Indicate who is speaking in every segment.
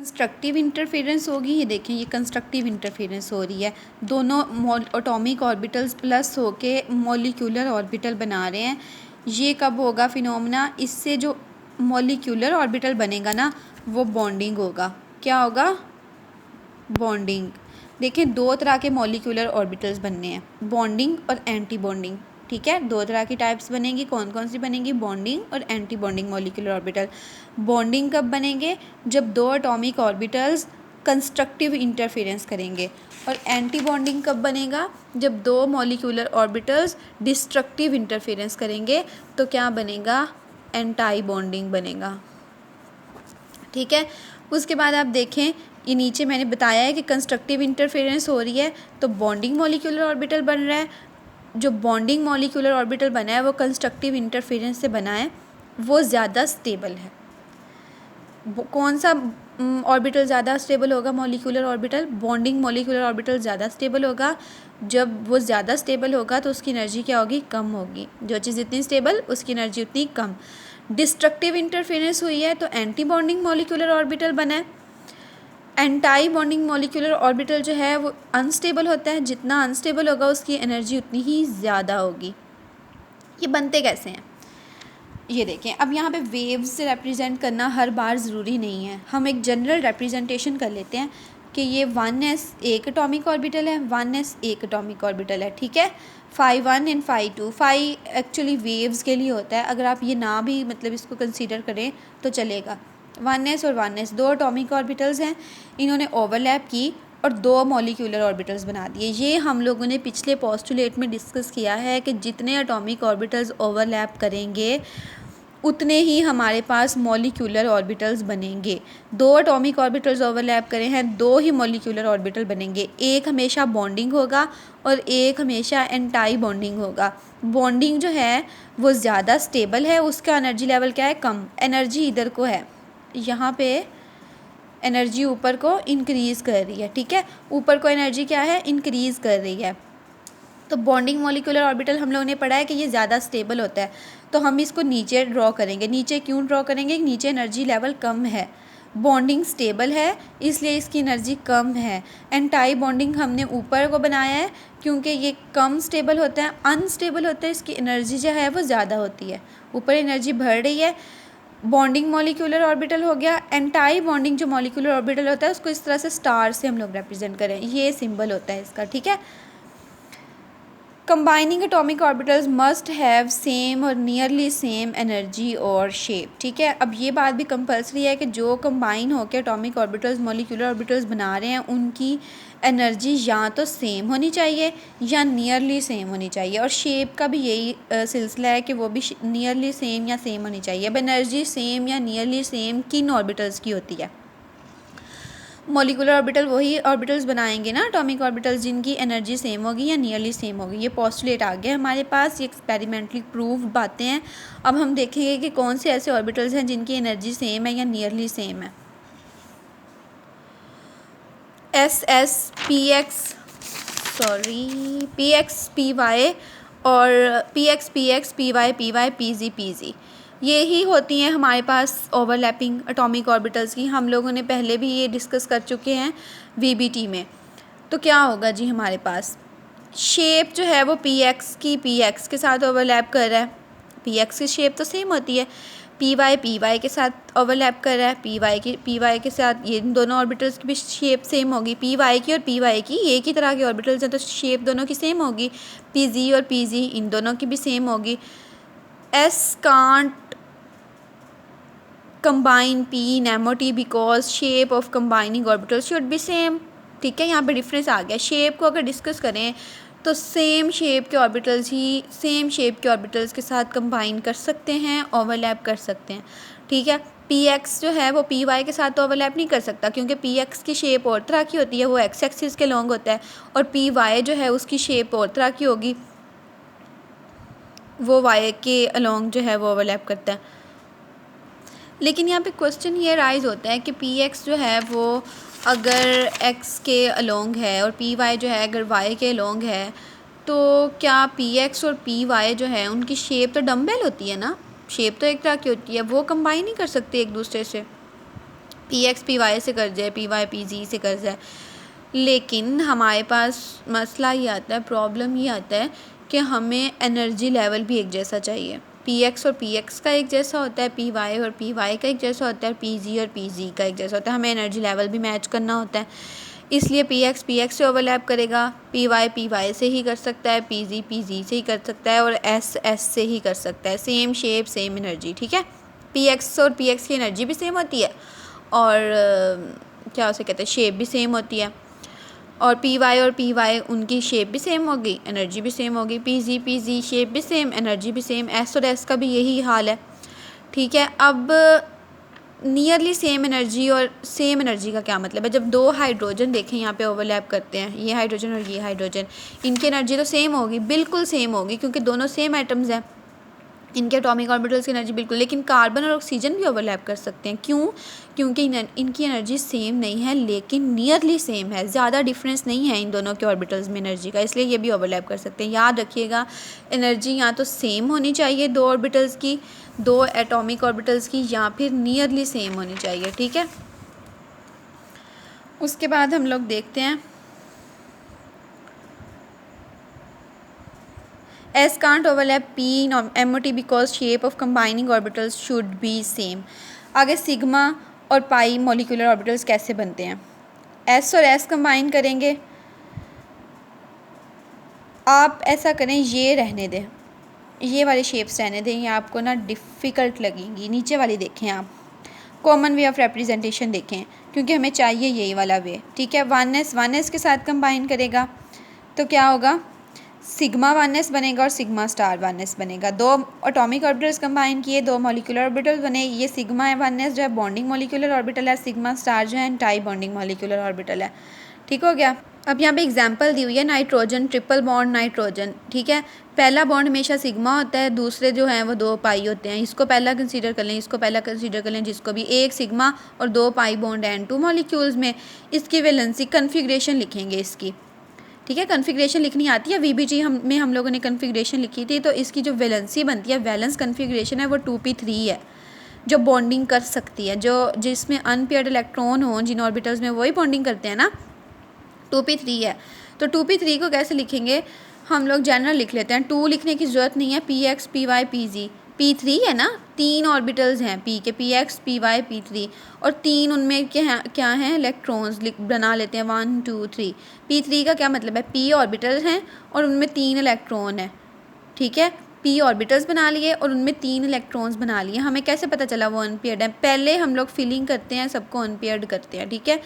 Speaker 1: Constructive interference होगी। ये देखें, ये कंस्ट्रक्टिव इंटरफेरेंस हो रही है, दोनों एटॉमिक ऑर्बिटल्स प्लस होके मॉलिक्यूलर ऑर्बिटल बना रहे हैं। ये कब होगा फिनोमेना? इससे जो मॉलिक्यूलर ऑर्बिटल बनेगा ना, वो बॉन्डिंग होगा। क्या होगा? बॉन्डिंग। देखें, दो तरह के मॉलिक्यूलर ऑर्बिटल्स बनने हैं, बॉन्डिंग और एंटी बॉन्डिंग। ठीक है, दो तरह की टाइप्स बनेंगी। कौन कौन सी बनेंगी? बॉन्डिंग और anti bonding molecular orbital. Bonding कब बनेंगे? जब दो एटॉमिक ऑर्बिटल्स कंस्ट्रक्टिव इंटरफेरेंस करेंगे। और एंटी बॉन्डिंग कब बनेगा? जब दो मॉलिक्यूलर ऑर्बिटल्स डिस्ट्रक्टिव इंटरफेरेंस करेंगे। तो क्या बनेगा? एंटाई बॉन्डिंग बनेगा। ठीक है, उसके बाद आप देखें, ये नीचे मैंने बताया है कि कंस्ट्रक्टिव इंटरफेरेंस हो रही है तो बॉन्डिंग मॉलिक्यूलर ऑर्बिटल बन रहा है। जो बॉन्डिंग मॉलिक्यूलर ऑर्बिटल बना है वो कंस्ट्रक्टिव इंटरफेरेंस से बना है, वो ज़्यादा स्टेबल है। कौन सा ऑर्बिटल ज़्यादा स्टेबल होगा? Molecular orbital. Bonding molecular orbital ज़्यादा स्टेबल होगा। जब वो ज़्यादा स्टेबल होगा तो उसकी एनर्जी क्या होगी? कम होगी। जो चीज़ जितनी स्टेबल, उसकी एनर्जी उतनी कम। डिस्ट्रक्टिव इंटरफेरेंस हुई है तो एंटी बॉन्डिंग मॉलिक्यूलर ऑर्बिटल बना है। एंटाई बॉन्डिंग मॉलिक्यूलर ऑर्बिटल जो है वो अनस्टेबल होता है, जितना अनस्टेबल होगा उसकी एनर्जी उतनी ही ज़्यादा होगी। ये बनते कैसे हैं? ये देखें, अब यहाँ पे वेव्स से रिप्रेजेंट करना हर बार ज़रूरी नहीं है। हम एक जनरल रिप्रेजेंटेशन कर लेते हैं कि ये 1s एक एटॉमिक ऑर्बिटल है, 1s एक एटॉमिक ऑर्बिटल है। ठीक है, phi 1 and phi 2, phi actually waves के लिए होता है। अगर आप ये ना भी मतलब इसको कंसीडर करें तो चलेगा। 1s और 1s दो एटॉमिक ऑर्बिटल्स हैं, इन्होंने ओवरलैप की और दो मॉलिक्यूलर ऑर्बिटल्स बना दिए। ये हम लोगों ने पिछले पोस्टुलेट में डिस्कस किया है कि जितने एटॉमिक ऑर्बिटल्स ओवरलैप करेंगे उतने ही हमारे पास मॉलिक्यूलर ऑर्बिटल्स बनेंगे। दो एटॉमिक ऑर्बिटल्स ओवरलैप करें हैं, दो ही मॉलिक्यूलर ऑर्बिटल बनेंगे। एक हमेशा बॉन्डिंग होगा और एक हमेशा एंटाई बॉन्डिंग होगा। बॉन्डिंग जो है वो ज़्यादा स्टेबल है, उसका एनर्जी लेवल क्या है? कम। एनर्जी इधर को है, यहाँ पे एनर्जी ऊपर को इंक्रीज़ कर रही है। ठीक है, ऊपर को एनर्जी क्या है? इंक्रीज़ कर रही है। तो बॉन्डिंग मॉलिक्यूलर ऑर्बिटल हम लोगों ने पढ़ा है कि ये ज़्यादा स्टेबल होता है, तो हम इसको नीचे ड्रॉ करेंगे। नीचे क्यों ड्रॉ करेंगे? नीचे एनर्जी लेवल कम है। बॉन्डिंग स्टेबल है इसलिए इसकी एनर्जी कम है। एंटाई बॉन्डिंग हमने ऊपर को बनाया है क्योंकि ये कम स्टेबल होता है, अनस्टेबल होता है, इसकी एनर्जी जो है वो ज़्यादा होती है, ऊपर एनर्जी बढ़ रही है। बॉन्डिंग मॉलिक्यूलर ऑर्बिटल हो गया। एंटाई बॉन्डिंग जो मॉलिक्यूलर ऑर्बिटल होता है उसको इस तरह से स्टार से हम लोग रिप्रेजेंट करें, ये सिंबल होता है इसका। ठीक है, combining atomic orbitals must have same और नियरली सेम एनर्जी और शेप। ठीक है, अब ये बात भी कंपलसरी है कि जो कंबाइन होकर एटॉमिक ऑर्बिटल्स मॉलिक्यूलर ऑर्बिटल्स बना रहे हैं उनकी एनर्जी या तो सेम होनी चाहिए या नियरली सेम होनी चाहिए। और शेप का भी यही सिलसिला है कि वो भी नियरली सेम या सेम होनी चाहिए। अब एनर्जी सेम या नियरली सेम किन ऑर्बिटल्स की होती है? मॉलिक्यूलर ऑर्बिटल वही ऑर्बिटल्स बनाएंगे ना, एटॉमिक ऑर्बिटल्स, जिनकी एनर्जी सेम होगी या नियरली सेम होगी। ये पोस्टुलेट आ गया हमारे पास, ये एक्सपेरिमेंटली प्रूव्ड बातें हैं। अब हम देखेंगे कि कौन से ऐसे ऑर्बिटल्स हैं जिनकी एनर्जी सेम है या नियरली सेम है। px py और px py pz pz, ये ही होती हैं हमारे पास ओवरलैपिंग एटॉमिक ऑर्बिटल्स की। हम लोगों ने पहले भी ये डिस्कस कर चुके हैं वीबीटी में। तो क्या होगा जी, हमारे पास शेप जो है वो px की px के साथ ओवरलैप कर रहा है, px की शेप तो सेम होती है। py के साथ ओवरलैप कर रहा है, py के साथ, ये दोनों ऑर्बिटल्स की भी शेप सेम होगी। py की और py की एक ही तरह के ऑर्बिटल्स हैं तो शेप दोनों की सेम होगी। pz और pz इन दोनों की भी सेम होगी। s can't combine p in MOT because shape of combining orbitals should be same। ठीक है, यहाँ पे डिफरेंस आ गया। शेप को अगर डिस्कस करें तो सेम शेप के ऑर्बिटल्स ही सेम शेप के ऑर्बिटल्स के साथ कंबाइन कर सकते हैं, ओवरलैप कर सकते हैं। ठीक है, px जो है वो py के साथ ओवरलैप नहीं कर सकता क्योंकि px की शेप और तरह की होती है, वो x एक्सिस के लॉन्ग होता है, और py जो है उसकी शेप और तरह की होगी, वो y के अलॉन्ग जो है वो ओवरलैप करता है। लेकिन यहाँ पे क्वेश्चन ये राइज होता है कि px जो है वो अगर x के अलोंग है और py जो है अगर y के अलोंग है, तो क्या px और py जो है उनकी शेप तो डम्बेल होती है ना, शेप तो एक तरह की होती है, वो कंबाइन नहीं कर सकते एक दूसरे से। पी एक्स पी वाई से कर जाए, पी वाई पी जी से कर जाए। लेकिन हमारे पास मसला ये आता है, प्रॉब्लम ये आता है कि हमें एनर्जी लेवल भी एक जैसा चाहिए। पी एक्स और पी एक्स का एक जैसा होता है, पी वाई और पी वाई का एक जैसा होता है, पी जी और पी जी का एक जैसा होता है। हमें एनर्जी लेवल भी मैच करना होता है, इसलिए पी एक्स से ओवरलैप करेगा, पी वाई से ही कर सकता है, पी जी से ही कर सकता है, और एस से ही कर सकता है। सेम शेप सेम एनर्जी, ठीक है। पी एक्स और पी एक्स की एनर्जी भी सेम होती है और क्या उसे कहते हैं, शेप भी सेम होती है। और पी वाई और पी वाई उनकी शेप भी सेम होगी, एनर्जी भी सेम होगी। पी जी शेप भी सेम, एनर्जी भी सेम। एस और एस का भी यही हाल है, ठीक है। अब नियरली सेम एनर्जी और सेम एनर्जी का क्या मतलब है? जब दो हाइड्रोजन देखें यहाँ पे ओवरलैप करते हैं, ये हाइड्रोजन और ये हाइड्रोजन, इनकी एनर्जी तो सेम होगी, बिल्कुल सेम होगी, क्योंकि दोनों सेम एटम्स हैं। इनके एटॉमिक ऑर्बिटल्स की एनर्जी बिल्कुल, लेकिन कार्बन और ऑक्सीजन भी ओवरलैप कर सकते हैं। क्यों? क्योंकि इनकी एनर्जी सेम नहीं है, लेकिन नियरली सेम है, ज़्यादा डिफरेंस नहीं है इन दोनों के ऑर्बिटल्स में एनर्जी का, इसलिए ये भी ओवरलैप कर सकते हैं। याद रखिएगा, एनर्जी या तो सेम होनी चाहिए दो ऑर्बिटल्स की, दो एटॉमिक ऑर्बिटल्स की, या फिर नियरली सेम होनी चाहिए, ठीक है। उसके बाद हम लोग देखते हैं S can't overlap P in MOT because shape of combining orbitals should be same। आगे सिग्मा और पाई मॉलिक्यूलर ऑर्बिटल्स कैसे बनते हैं? S और S कंबाइन करेंगे। आप ऐसा करें, ये रहने दें, ये वाली शेप्स रहने दें, ये आपको ना डिफ़िकल्ट लगेंगी। नीचे वाली देखें आप, कॉमन वे ऑफ रिप्रेजेंटेशन देखें, क्योंकि हमें चाहिए यही वाला वे, ठीक है। वन एस के साथ कंबाइन करेगा तो क्या होगा? सिग्मा 1s बनेगा और सिग्मा स्टार 1s बनेगा। दो एटॉमिक ऑर्बिटल्स कंबाइन किए, दो मॉलिक्यूलर ऑर्बिटल बने। ये सिग्मा 1s जो है बॉन्डिंग मॉलिक्यूलर ऑर्बिटल है, सिग्मा स्टार जो है एंटाई बॉन्डिंग मॉलिक्यूलर ऑर्बिटल है, ठीक हो गया। अब यहाँ पे एग्जांपल दी हुई है, नाइट्रोजन, ट्रिपल बॉन्ड नाइट्रोजन, ठीक है। पहला बॉन्ड हमेशा सिग्मा होता है, दूसरे जो हैं वो 2 पाई होते हैं। इसको पहला कंसीडर कर लें, इसको पहला कंसीडर कर लें, जिसको भी। एक सिग्मा और 2 पाई बॉन्ड है N2 मॉलिक्यूल्स में। इसकी वैलेंसी कन्फिग्रेशन लिखेंगे इसकी, ठीक है। कन्फिग्रेशन लिखनी आती है, VBG हम लोगों ने कन्फिग्रेशन लिखी थी। तो इसकी जो वैलेंसी बनती है, वैलेंस कन्फिग्रेशन है, वो 2p3 है, जो बॉन्डिंग कर सकती है, जो जिसमें अनपेयर्ड इलेक्ट्रॉन हो जिन ऑर्बिटल्स में, वही बॉन्डिंग करते हैं ना। 2p3 है, तो 2p3 को कैसे लिखेंगे? हम लोग जनरल लिख लेते हैं, 2 लिखने की ज़रूरत नहीं है। px py pg, p3 है ना, 3 ऑर्बिटल्स हैं p के, px py p3, और 3 उनमें क्या हैं? इलेक्ट्रॉन्स बना लेते हैं, 1 2 3। p3 का क्या मतलब है? p ऑर्बिटल्स हैं और उनमें 3 इलेक्ट्रॉन है, ठीक है। p ऑर्बिटल्स बना लिए और उनमें 3 इलेक्ट्रॉन्स बना लिए। हमें कैसे पता चला वो अनपेयर्ड है? पहले हम लोग फिलिंग करते हैं, सबको अनपेयर्ड करते हैं, ठीक है।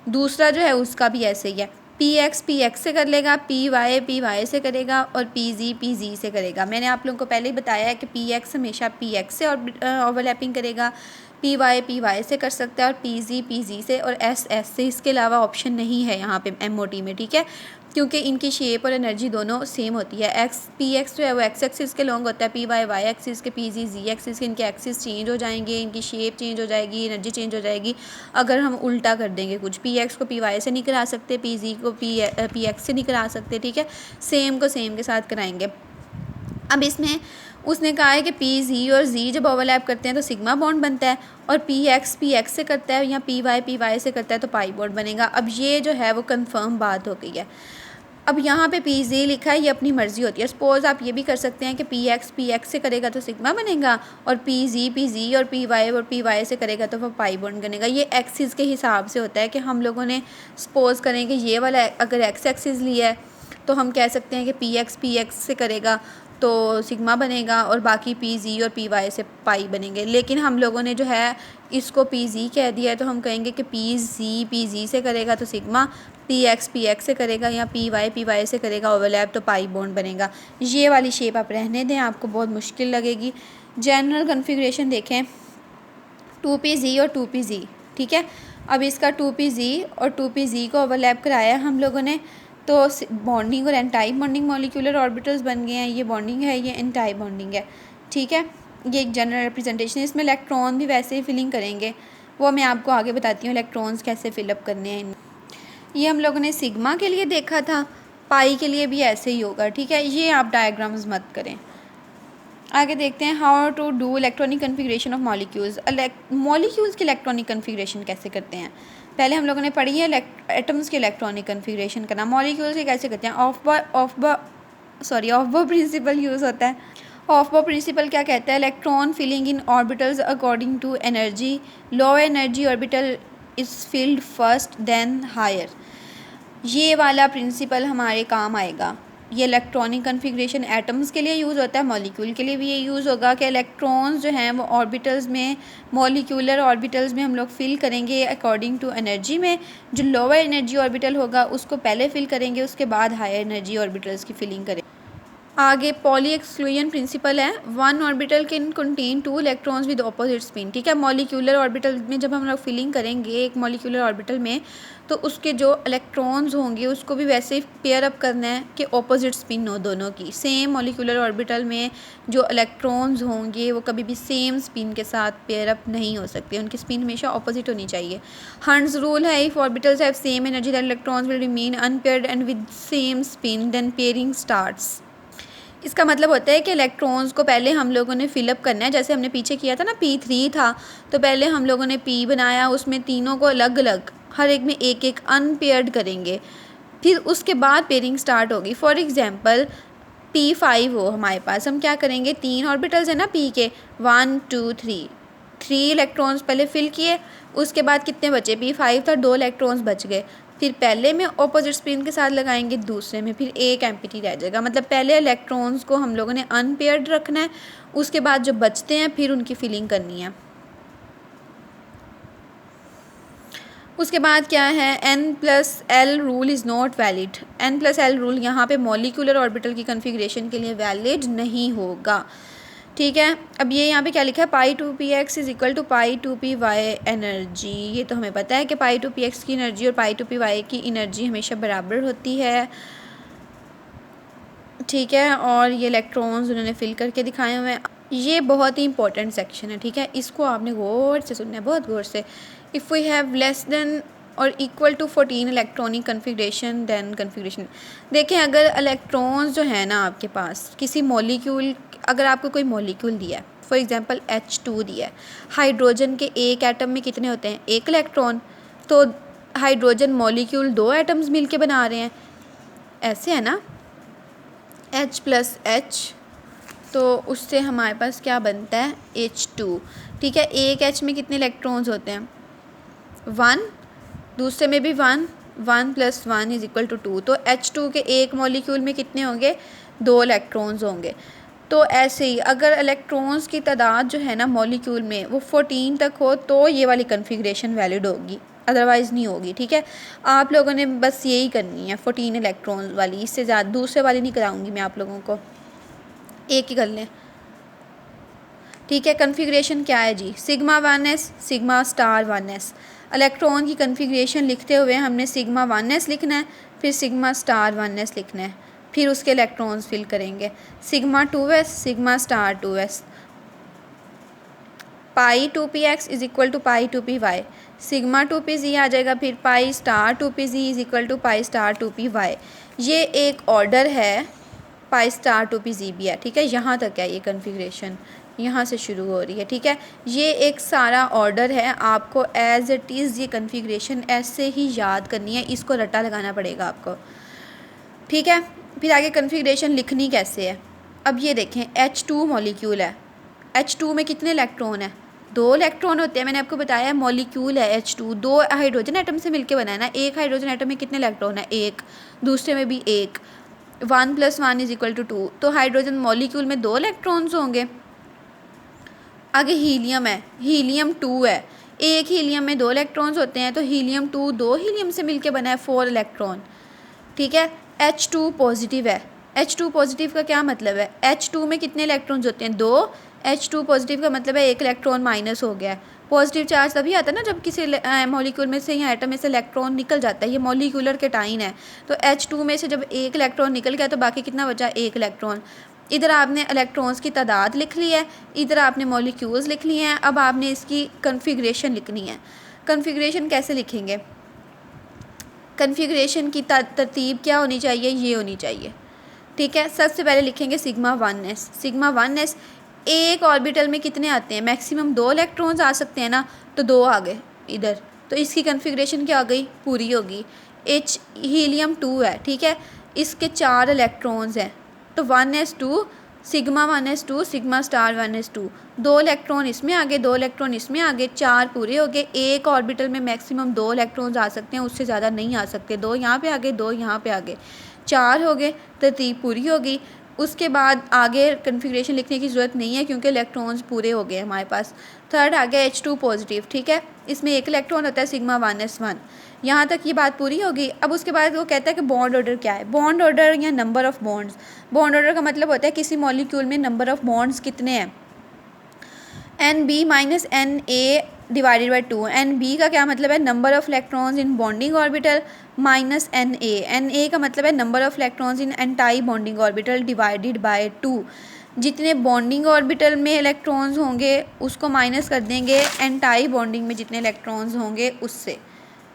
Speaker 1: दूसरा जो है उसका भी ऐसे ही है, px से कर लेगा, py से करेगा, और pg से करेगा। मैंने आप लोगों को पहले ही बताया है कि px हमेशा px से ओवरलैपिंग करेगा, py से कर सकता है, और pg से, और s से। इसके अलावा ऑप्शन नहीं है यहाँ पे MOT में, ठीक है, क्योंकि इनकी शेप और एनर्जी दोनों सेम होती है। px जो है वो x एक्सिस के लॉन्ग होता है, py y एक्सिस के, pg z एक्सिस के। इनके एक्सिस चेंज हो जाएंगे, इनकी शेप चेंज हो जाएगी, एनर्जी चेंज हो जाएगी अगर हम उल्टा कर देंगे कुछ। px को py से नहीं करा सकते, pg को px से नहीं करा सकते, ठीक है। सेम को सेम के साथ कराएंगे। अब इसमें उसने कहा है कि pz और z जब ओवरलैप करते हैं तो सिग्मा बॉन्ड बनता है, और px से करता है या py से करता है तो पाई बॉन्ड बनेगा। अब ये जो है वो कंफर्म बात हो गई है। अब यहाँ पे pz लिखा है, ये अपनी मर्ज़ी होती है। सपोज़ आप ये भी कर सकते हैं कि px से करेगा तो सिग्मा बनेगा, और pz और py से करेगा तो वो पाई बॉन्ड बनेगा। ये एक्सिस के हिसाब से होता है कि हम लोगों ने सपोज़ करें कि ये वाला अगर एक्स एक्सिस लिया है तो हम कह सकते हैं कि px से करेगा तो सिग्मा बनेगा, और बाकी pz और py से पाई बनेंगे। लेकिन हम लोगों ने जो है इसको pz कह दिया है, तो हम कहेंगे कि pz से करेगा तो सिग्मा, px से करेगा या py से करेगा ओवरलैप तो पाई बॉन्ड बनेगा। ये वाली शेप आप रहने दें, आपको बहुत मुश्किल लगेगी। जनरल कन्फिग्रेशन देखें, 2pz और 2pz, ठीक है। अब इसका 2pz और 2pz को ओवरलैप कराया हम लोगों ने, तो बॉन्डिंग और एंटाई बॉन्डिंग मॉलिक्यूलर ऑर्बिटल्स बन गए हैं। ये बॉन्डिंग है, ये एंटाई बॉन्डिंग है, ठीक है। ये एक जनरल रिप्रेजेंटेशन है। इसमें इलेक्ट्रॉन भी वैसे ही फिलिंग करेंगे, वो मैं आपको आगे बताती हूँ इलेक्ट्रॉन्स कैसे फिलअप करने हैं। ये हम लोगों ने सिग्मा के लिए देखा था, पाई के लिए भी ऐसे ही होगा, ठीक है। ये आप डायग्राम्स मत करें, आगे देखते हैं how to do electronic configuration of molecules. Molecules की इलेक्ट्रॉनिक कन्फिग्रेशन कैसे करते हैं, पहले हम लोगों ने पढ़ी है एटम्स की इलेक्ट्रॉनिक कन्फिग्रेशन करना। मॉलिक्यूल्स के कैसे करते हैं, ऑफ बॉ प्रिंसिपल यूज़ होता है। ऑफ बॉ प्रिंसिपल क्या कहता है, electron filling in orbitals according to energy, low energy orbital is filled first then higher. ये वाला प्रिंसिपल हमारे काम आएगा। ये इलेक्ट्रॉनिक कन्फिग्रेशन एटम्स के लिए यूज़ होता है, मॉलिक्यूल के लिए भी ये यूज़ होगा कि इलेक्ट्रॉन्स जो हैं वो ऑर्बिटल्स में, मॉलिक्यूलर ऑर्बिटल्स में हम लोग फिल करेंगे अकॉर्डिंग टू एनर्जी में। जो लोअर एनर्जी ऑर्बिटल होगा उसको पहले फिल करेंगे, उसके बाद हायर एनर्जी ऑर्बिटल्स की फिलिंग करेंगे। आगे पॉली एक्सक्लूजन प्रिंसिपल है, one orbital can contain two electrons with opposite spin. ठीक है, मॉलिक्यूलर ऑर्बिटल में जब हम लोग फिलिंग करेंगे एक मॉलिक्यूलर ऑर्बिटल में, तो उसके जो इलेक्ट्रॉन्स होंगे उसको भी वैसे ही पेयर अप करना है कि ऑपोजिट स्पिन हो दोनों की। सेम मॉलिक्यूलर ऑर्बिटल में जो इलेक्ट्रॉन्स होंगे वो कभी भी सेम स्पिन के साथ पेयर अप नहीं हो सकते, उनकी स्पिन हमेशा ऑपोजिट होनी चाहिए। हंट्स रूल है, if orbitals have same energy that electrons will remain unpaired and with same spin then pairing starts. इसका मतलब होता है कि इलेक्ट्रॉन्स को पहले हम लोगों ने फिलअप करना है, जैसे हमने पीछे किया था ना, P3 था, तो पहले हम लोगों ने P बनाया, उसमें तीनों को अलग अलग हर एक में एक एक अनपेयर्ड करेंगे, फिर उसके बाद पेयरिंग स्टार्ट होगी। फॉर एग्जांपल P5 हो हमारे पास, हम क्या करेंगे, 3 ऑर्बिटल्स है ना P के, 1 2 3 इलेक्ट्रॉन्स पहले फिल किए, उसके बाद कितने बचे, P5 था, 2 इलेक्ट्रॉन्स बच गए, फिर पहले में ऑपोजिट स्पिन के साथ लगाएंगे, दूसरे में फिर एक एम्प्टी रह जाएगा। मतलब पहले इलेक्ट्रॉन्स को हम लोगों ने अनपेयर्ड रखना है, उसके बाद जो बचते हैं फिर उनकी फिलिंग करनी है। उसके बाद क्या है, N+L rule is not valid. N+L rule यहाँ पे मॉलिक्यूलर ऑर्बिटल की कन्फिग्रेशन के लिए वैलिड नहीं होगा। ठीक है, अब ये यहाँ पे क्या लिखा है, π2px is equal to π2py energy. ये तो हमें पता है कि π2px की एनर्जी और π2py की एनर्जी हमेशा बराबर होती है। ठीक है, और ये इलेक्ट्रॉन्स उन्होंने फिल करके दिखाए हुए हैं। ये बहुत ही इंपॉर्टेंट सेक्शन है, ठीक है, इसको आपने गौर से सुनना है, बहुत गौर से। If we have less than और equal to 14 electronic configuration then configuration. देखें, अगर इलेक्ट्रॉन्स जो है ना आपके पास किसी मॉलिक्यूल, अगर आपको कोई मॉलिक्यूल दिया है, फॉर एग्जांपल H2 दिया है, हाइड्रोजन के एक एटम में कितने होते हैं, एक इलेक्ट्रॉन, तो हाइड्रोजन मॉलिक्यूल 2 एटम्स मिलके बना रहे हैं, ऐसे है ना, H+H, तो उससे हमारे पास क्या बनता है, H2। ठीक है, एक H में कितने इलेक्ट्रॉन्स होते हैं, 1, दूसरे में भी 1, 1 + 1 इज इक्वल टू 2, तो H2 के एक मॉलिक्यूल में कितने होंगे, 2 इलेक्ट्रॉन्स होंगे। तो ऐसे ही अगर इलेक्ट्रॉन्स की तादाद जो है ना मॉलिक्यूल में वो 14 तक हो तो ये वाली कन्फिग्रेशन वैलिड होगी, अदरवाइज़ नहीं होगी। ठीक है, आप लोगों ने बस यही करनी है 14 इलेक्ट्रॉन्स वाली, इससे ज़्यादा दूसरे वाली नहीं कराऊंगी मैं आप लोगों को, एक ही कर लें। ठीक है, कन्फिग्रेशन क्या है जी, σ1s σ*1s। इलेक्ट्रॉन की कन्फिग्रेशन लिखते हुए हमने σ1s लिखना है, फिर σ*1s लिखना है, फिर उसके इलेक्ट्रॉन्स फिल करेंगे, σ2s σ*2s। π2px is equal to π2py, σ2pz आ जाएगा, फिर π*2pz is equal to π*2py। ये एक ऑर्डर है, π*2pz भी है। ठीक है, यहाँ तक है ये कन्फिग्रेशन, यहाँ से शुरू हो रही है। ठीक है, ये एक सारा ऑर्डर है, आपको एज इट इज़ ये कन्फिग्रेशन ऐसे ही याद करनी है, इसको रट्टा लगाना पड़ेगा आपको। ठीक है, फिर आगे कन्फिग्रेशन लिखनी कैसे है। अब ये देखें, H2 मॉलिक्यूल है, H2 में कितने इलेक्ट्रॉन है, 2 इलेक्ट्रॉन होते हैं, मैंने आपको बताया मॉलिक्यूल है H2, 2 हाइड्रोजन एटम से मिलके बना है ना। एक हाइड्रोजन एटम में कितने इलेक्ट्रॉन है, 1, दूसरे में भी 1, 1 + 1 इज इक्वल टू 2, तो हाइड्रोजन मॉलिक्यूल में 2 इलेक्ट्रॉन्स होंगे। आगे हीलियम है, हीलियम 2 है, एक हीलियम में 2 इलेक्ट्रॉन्स होते हैं, तो हीलियम 2 2 हीलियम से मिलके बना है, 4 इलेक्ट्रॉन। ठीक है, H2 पॉजिटिव है, H2 पॉजिटिव का क्या मतलब है, H2 में कितने इलेक्ट्रॉन्स होते हैं, 2, H2 पॉजिटिव का मतलब है 1 इलेक्ट्रॉन माइनस हो गया है। पॉजिटिव चार्ज तभी आता है ना जब किसी मॉलिक्यूल में से या एटम में से इलेक्ट्रॉन निकल जाता है, ये मॉलिक्यूलर के टाइन है। तो H2 में से जब 1 इलेक्ट्रॉन निकल गया तो बाकी कितना बचा, 1 इलेक्ट्रॉन। इधर आपने इलेक्ट्रॉन्स की तादाद लिख ली है, इधर आपने मॉलिक्यूल्स लिख लिए हैं, अब आपने इसकी कन्फिग्रेशन लिखनी है। कन्फिग्रेशन कैसे लिखेंगे, कन्फिग्रेशन की तरतीब क्या होनी चाहिए, ये होनी चाहिए। ठीक है, सबसे पहले लिखेंगे σ1s, σ1s एक ऑर्बिटल में कितने आते हैं, मैक्सिमम 2 इलेक्ट्रॉन्स आ सकते हैं ना, तो 2 आ गए इधर, तो इसकी कन्फिग्रेशन क्या हो गई, पूरी होगी। H हीलियम 2 है, ठीक है, इसके 4 इलेक्ट्रॉन्स हैं, तो 1s2 sigma 1s2 sigma star 1s2, 2 electron इसमें आगे, 2 इलेक्ट्रॉन इसमें आगे, 4 पूरे हो गए। एक ऑर्बिटल में मैक्सिमम 2 इलेक्ट्रॉन्स आ सकते हैं, उससे ज़्यादा नहीं आ सकते। 2 यहाँ पे आगे, 2 यहाँ पे आगे, 4 हो गए, तरतीब पूरी हो गई। उसके बाद आगे कन्फिग्रेशन लिखने की ज़रूरत नहीं है क्योंकि इलेक्ट्रॉन्स पूरे हो गए हमारे पास। थर्ड आ गया H2 पॉजिटिव, ठीक है, इसमें एक इलेक्ट्रॉन होता है सिग्मा 1s1। यहाँ तक ये बात पूरी होगी। अब उसके बाद वो कहता है कि बॉन्ड ऑर्डर क्या है। बॉन्ड ऑर्डर या number of bonds, bond order का मतलब होता है किसी मॉलिक्यूल में नंबर ऑफ़ बॉन्ड्स कितने हैं, NB minus NA divided by 2। NB का क्या मतलब है, number of electrons in bonding orbital minus NA का मतलब है number of electrons in anti bonding orbital divided by 2। जितने बॉन्डिंग ऑर्बिटल में इलेक्ट्रॉन्स होंगे उसको माइनस कर देंगे एंटाई बॉन्डिंग में जितने इलेक्ट्रॉन्स होंगे उससे,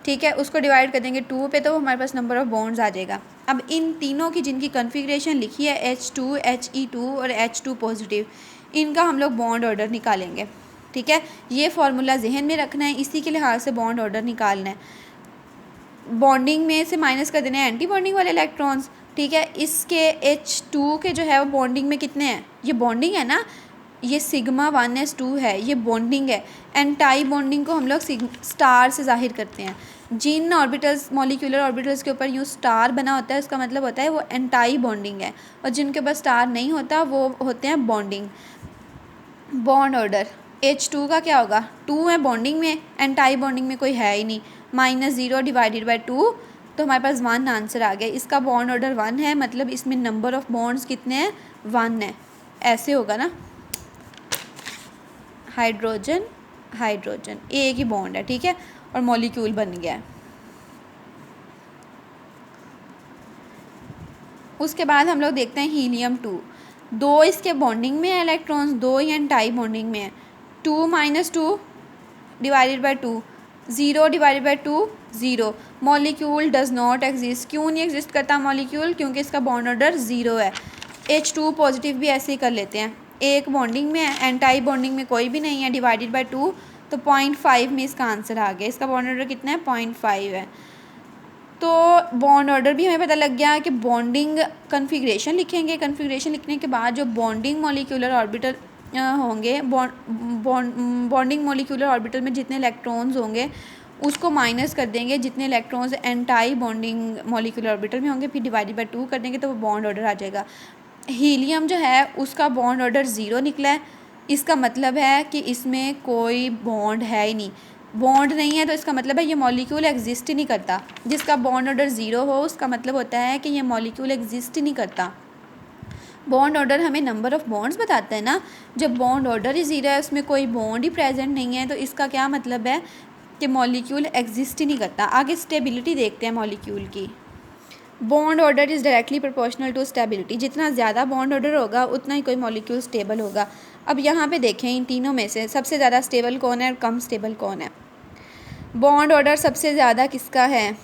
Speaker 1: ठीक है, उसको डिवाइड कर देंगे 2 पे, तो हमारे पास नंबर ऑफ़ बॉन्ड्स आ जाएगा। अब इन तीनों की जिनकी कन्फिग्रेशन लिखी है H2 He2 और H2 पॉजिटिव, इनका हम लोग बॉन्ड ऑर्डर निकालेंगे, ठीक है। ये फार्मूला जहन में रखना है, इसी के लिहाज से बॉन्ड ऑर्डर निकालना है। बॉन्डिंग में से माइनस कर देना है एंटी बॉन्डिंग वाले इलेक्ट्रॉन्स, ठीक है। इसके H2 के जो है वो बॉन्डिंग में कितने हैं, ये बॉन्डिंग है ना, ये सिग्मा 1s2 है, ये बॉन्डिंग है। एंटाई बॉन्डिंग को हम लोग स्टार से जाहिर करते हैं। जिन ऑर्बिटल्स मॉलिक्यूलर ऑर्बिटल्स के ऊपर यूँ स्टार बना होता है उसका मतलब होता है वो एंटाई बॉन्डिंग है, और जिनके ऊपर स्टार नहीं होता वो होते हैं बॉन्डिंग। बॉन्ड ऑर्डर H2 का क्या होगा, 2 है बॉन्डिंग में, एंटाई बॉन्डिंग में कोई है ही नहीं, -0 डिवाइडेड बाई 2, तो हमारे पास 1 आंसर आ गया। इसका बॉन्ड ऑर्डर 1 है, मतलब इसमें नंबर ऑफ़ बॉन्ड्स कितने हैं, 1 है। ऐसे होगा ना, हाइड्रोजन हाइड्रोजन एक ही बॉन्ड है, ठीक है, और मॉलिक्यूल बन गया है। उसके बाद हम लोग देखते हैं हीलियम 2, 2 इसके बॉन्डिंग में है इलेक्ट्रॉन्स, 2 ही एंटाई बॉन्डिंग में है। 2 - 2 divided by 2, 0 divided by 2 0। Molecule does not exist, क्यों नहीं एग्जिस्ट करता मॉलिक्यूल, क्योंकि इसका बॉन्ड ऑर्डर 0 है। H2 पॉजिटिव भी ऐसे ही कर लेते हैं, एक बॉन्डिंग में है, एंटाई बॉन्डिंग में कोई भी नहीं है, डिवाइडेड बाई 2, तो 0.5 में इसका आंसर आ गया। इसका बॉन्ड ऑर्डर कितना है, 0.5 है। तो बॉन्ड ऑर्डर भी हमें पता लग गया कि बॉन्डिंग कन्फिग्रेशन लिखेंगे, कन्फिग्रेशन लिखने के बाद जो बॉन्डिंग मॉलिक्यूलर ऑर्बिटल होंगे, बॉन्डिंग मॉलिक्यूलर ऑर्बिटल में जितने इलेक्ट्रॉन्स होंगे उसको माइनस कर देंगे जितने electrons anti bonding molecular orbital में होंगे, फिर डिवाइडेड बाई 2 कर देंगे तो वो बॉन्ड ऑर्डर आ जाएगा। हीलियम जो है उसका बॉन्ड ऑर्डर 0 निकला है, इसका मतलब है कि इसमें कोई बॉन्ड है ही नहीं। बॉन्ड नहीं है तो इसका मतलब है ये मॉलिक्यूल एग्जिस्ट ही नहीं करता। जिसका बॉन्ड ऑर्डर 0 हो उसका मतलब होता है कि ये मॉलिक्यूल एग्जिस्ट ही नहीं करता। बॉन्ड ऑर्डर हमें नंबर ऑफ़ बॉन्ड्स बताता है ना, जब बॉन्ड ऑर्डर ही 0 है, उसमें कोई बॉन्ड ही प्रेजेंट नहीं है, तो इसका क्या मतलब है कि मॉलिक्यूल एग्जिस्ट ही नहीं करता। आगे स्टेबिलिटी देखते हैं मॉलिक्यूल की। Bond order is directly proportional to stability, जितना ज़्यादा बॉन्ड ऑर्डर होगा उतना ही कोई मॉलिक्यूल स्टेबल होगा। अब यहाँ पे देखें इन तीनों में से सबसे ज़्यादा स्टेबल कौन है और कम स्टेबल कौन है। बॉन्ड ऑर्डर सबसे ज़्यादा किसका है,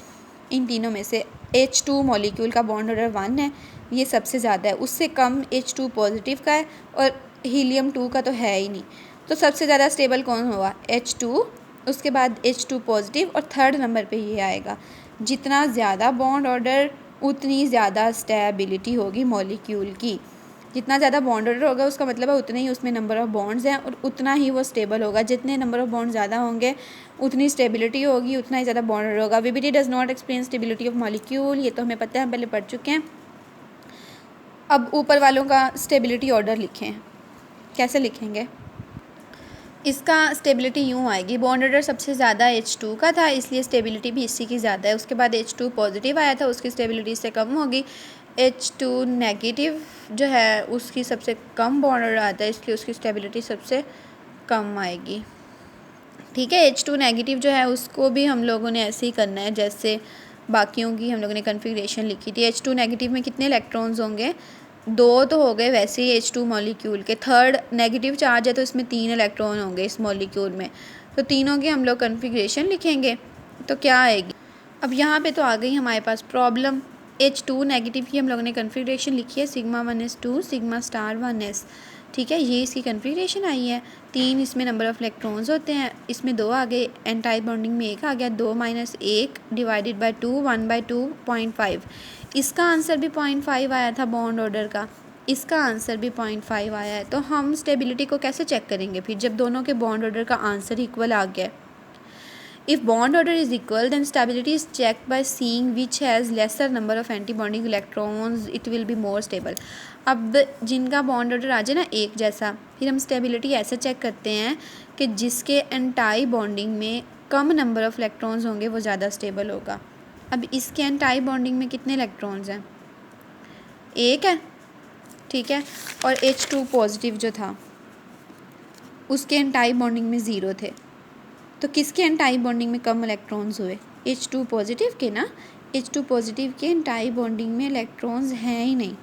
Speaker 1: इन तीनों में से H2 मॉलिक्यूल का बॉन्ड ऑर्डर 1 है, ये सबसे ज़्यादा है। उससे कम H2 पॉजिटिव का है और हीलियम 2 का तो है ही नहीं। तो सबसे ज़्यादा स्टेबल कौन होगा, H2, उसके बाद H2 पॉजिटिव और थर्ड नंबर पे ये आएगा। जितना ज़्यादा बॉन्ड ऑर्डर उतनी ज़्यादा स्टेबिलिटी होगी मॉलिक्यूल की। जितना ज़्यादा बॉन्ड ऑर्डर होगा उसका मतलब है उतने ही उसमें नंबर ऑफ़ बॉन्ड्स हैं और उतना ही वो स्टेबल होगा। जितने नंबर ऑफ़ बॉन्ड ज़्यादा होंगे उतनी स्टेबिलिटी होगी, उतना ही ज़्यादा बॉन्ड ऑर्डर होगा। VBT does not explain stability of molecule, ये तो हमें पता है, हम पहले पढ़ चुके हैं। अब ऊपर वालों का स्टेबिलिटी ऑर्डर लिखें, कैसे लिखेंगे। इसका स्टेबिलिटी यूँ आएगी, बॉन्ड ऑर्डर सबसे ज़्यादा H2 का था इसलिए स्टेबिलिटी भी इसी की ज़्यादा है। उसके बाद H2 पॉजिटिव आया था, उसकी स्टेबिलिटी इससे कम होगी। H2 नेगेटिव जो है उसकी सबसे कम बॉन्ड ऑर्डर आता है इसलिए उसकी स्टेबिलिटी सबसे कम आएगी, ठीक है। H2 नेगेटिव जो है उसको भी हम लोगों ने ऐसे ही करना है जैसे बाकियों की हम लोगों ने कन्फिग्रेशन लिखी थी। H2 नेगेटिव में कितने इलेक्ट्रॉन्स होंगे, 2 तो हो गए वैसे ही H2 मॉलिक्यूल के। थर्ड नेगेटिव चार्ज है तो इसमें 3 इलेक्ट्रॉन होंगे इस मॉलिक्यूल में, तो तीनों की हम लोग कन्फिग्रेशन लिखेंगे तो क्या आएगी। अब यहाँ पे तो आ गई हमारे पास प्रॉब्लम। H2 नेगेटिव की हम लोगों ने कन्फिग्रेशन लिखी है, sigma 1s2 sigma star 1s। ठीक है, ये इसकी कन्फिग्रेशन आई है। 3 इसमें नंबर ऑफ़ इलेक्ट्रॉन्स होते हैं, इसमें 2 आ गए, एंटाई बॉन्डिंग में 1 आ गया, 2 माइनस 1 डिवाइडेड बाय 2, 1/2 0.5। इसका आंसर भी 0.5 आया था बॉन्ड ऑर्डर का, इसका आंसर भी 0.5 आया है। तो हम स्टेबिलिटी को कैसे चेक करेंगे फिर, जब दोनों के बॉन्ड ऑर्डर का आंसर इक्वल आ गया। If bond order is equal, then stability is checked by seeing which has lesser number of anti-bonding electrons, it will be more stable। अब जिनका बॉन्ड ऑर्डर आ जाए ना एक जैसा, फिर हम स्टेबिलिटी ऐसे चेक करते हैं कि जिसके एंटाई बॉन्डिंग में कम नंबर ऑफ़ इलेक्ट्रॉन्स होंगे वो ज़्यादा स्टेबल होगा। अब इसके एंटाई बॉन्डिंग में कितने इलेक्ट्रॉन्स हैं, 1 है, ठीक है। और H2 पॉजिटिव जो था उसके एंटाई बॉन्डिंग में 0 थे, तो किसके एंटाई बॉन्डिंग में कम इलेक्ट्रॉन्स हुए, H2 पॉजिटिव के ना। H2 पॉजिटिव के एंटाई बॉन्डिंग में इलेक्ट्रॉन्स हैं ही नहीं,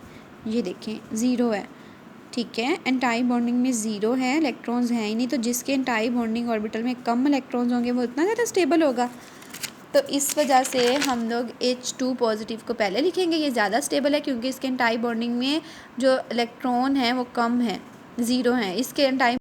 Speaker 1: ये देखें 0 है, ठीक है। एंटाई बॉन्डिंग में 0 है, इलेक्ट्रॉन्स हैं ही नहीं, तो जिसके एंटाई बॉन्डिंग ऑर्बिटल में कम इलेक्ट्रॉन्स होंगे वो उतना ज़्यादा स्टेबल होगा। तो इस वजह से हम लोग H2 पॉजिटिव को पहले लिखेंगे, ये ज़्यादा स्टेबल है क्योंकि इसके एंटाई बॉन्डिंग में जो इलेक्ट्रॉन है वो कम है, 0 है। इसके एंटाई